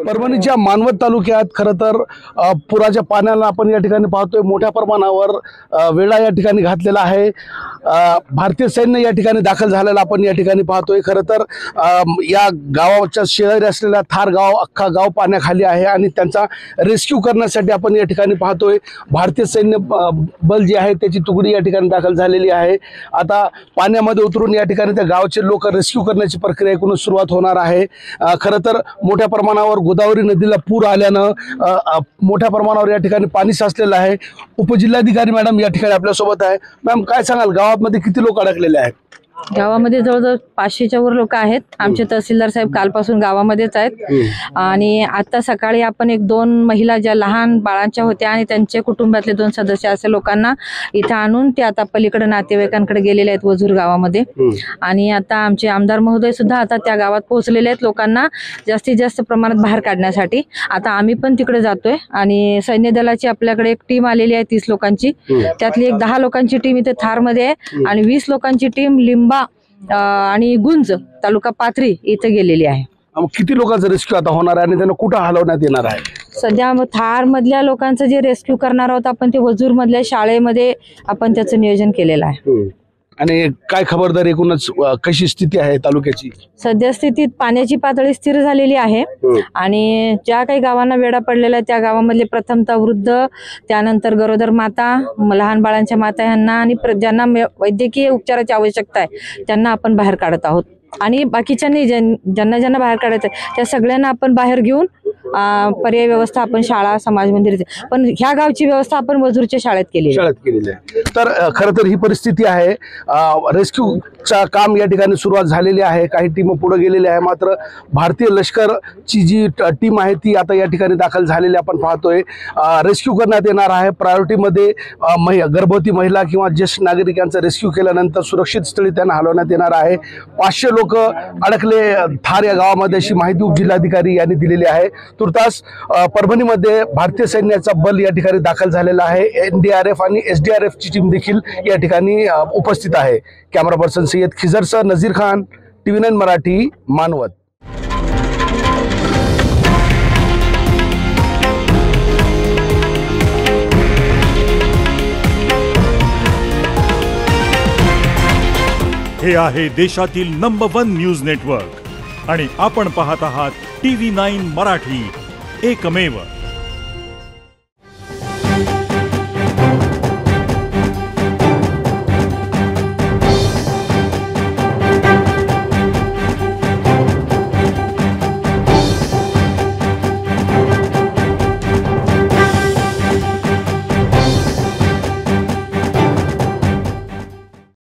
परभणीच्या मानवत तालुक्यात खरं तर पुराच्या पाण्याला आपण या ठिकाणी पाहतोय मोठ्या प्रमाणावर वेढा या ठिकाणी घातलेला आहे। भारतीय सैन्य या ठिकाणी दाखल झालेला आपण या ठिकाणी पाहतोय। खरं तर या गावाच्या शेजारी असलेला थार गाव अख्खा गाव पाण्याखाली आहे आणि त्यांचा रेस्क्यू करण्यासाठी आपण या ठिकाणी पाहतोय भारतीय सैन्य बल जी आहे त्याची तुकडी या ठिकाणी दाखल झालेली आहे। आता पाण्यामध्ये उतरून या ठिकाणी त्या गावाचे लोक रेस्क्यू करण्याची प्रक्रिया एकूणच सुरुवात होणार आहे। खरं तर मोठ्या प्रमाणावर गोदावरी नदीला पूर आल्यानं मोठ्या प्रमाणावर या ठिकाणी पाणी साचलेलं आहे। उपजिल्हाधिकारी मॅडम या ठिकाणी आपल्या सोबत आहे। मॅम काय सांगाल, गावामध्ये किती लोक अडकलेले आहेत? गावामध्ये जवळजवळ 500च्या वर लोक आहेत। आमचे तहसीलदार साहेब कालपासून गावामध्येच आहेत आणि आता सकाळी आपण 1-2 महिला ज्या लहान बाळांच्या होत्या आणि त्यांचे कुटुंबातले 2 सदस्य असे लोकांना इथं आणून ते आता पलीकडे नातेवाईकांकडे गेलेले आहेत वजूर गावामध्ये। आणि आता आमचे आमदार महोदय सुद्धा आता त्या गावात पोहोचलेले आहेत लोकांना जास्तीत जास्त प्रमाणात बाहेर काढण्यासाठी। आता आम्ही पण तिकडे जातोय आणि सैन्य दलाची आपल्याकडे एक टीम आलेली आहे 30 लोकांची, त्यातली एक 10 लोकांची टीम इथे थार मध्ये आहे आणि 20 लोकांची टीम लिंबा आणि गुंज तालुका पाथरी इथे गेलेली आहे। किती लोकांचं रेस्क्यू आता होणार आहे आणि त्यांना कुठं हलवण्यात येणार आहे? सध्या थार मधल्या लोकांचं जे रेस्क्यू करणार आहोत आपण ते वजूर मधल्या शाळेमध्ये आपण त्याचं नियोजन केलेलं आहे। आणि काय खबरदारी एकूणच कशी स्थिती आहे तालुक्याची? सध्या स्थितीत पाण्याची पातळी स्थिर झालेली आहे आणि ज्या काही गावांना वेढा पडलेला त्या गावामधले प्रथमतः वृद्ध, त्यानंतर गरोदर माता, लहान बाळांच्या माता यांना आणि ज्यांना वैद्यकीय उपचाराची आवश्यकता आहे त्यांना आपण बाहेर काढत आहोत आणि बाकीच्यांनी ज्यांना बाहेर काढायचं त्या सगळ्यांना आपण बाहेर घेऊन पर्याय व्यवस्था आपण शाळा समाज मंदिर, पण ह्या गावची व्यवस्था आपण वजूरच्या शाळेत केलेली आहे। तर खरं तर ही परिस्थिती आहे। रेस्क्यूचा काम या ठिकाणी सुरुवात झालेली आहे, काही टीम पुढे गेलेली आहे, मात्र भारतीय लष्करची जी टीम आहे ती आता या ठिकाणी दाखल झालेली आपण पाहतोय। रेस्क्यू करण्यात येणार आहे प्रायोरिटीमध्ये। गर्भवती महिला किंवा ज्येष्ठ नागरिकांचा रेस्क्यू केल्यानंतर सुरक्षित स्थळी त्यांना हलवण्यात येणार आहे। 500 लोक अडकले थार या गावामध्ये अशी माहिती उपजिल्हाधिकारी यांनी दिलेली आहे। तुर्तास परभणीमध्ये भारतीय सैन्याचा बल या ठिकाणी दाखल झालेला आहे। NDRF आणि SDRF ची टीम देखील या ठिकाणी उपस्थित आहे। कॅमेरा पर्सन सय्यद खिजरसह नजीर खान, TV9 मराठी, मानवत। हे आहे देशातील नंबर 1 न्यूज नेटवर्क आणि आपण पाहत आहात TV9 मराठी, एकमेव।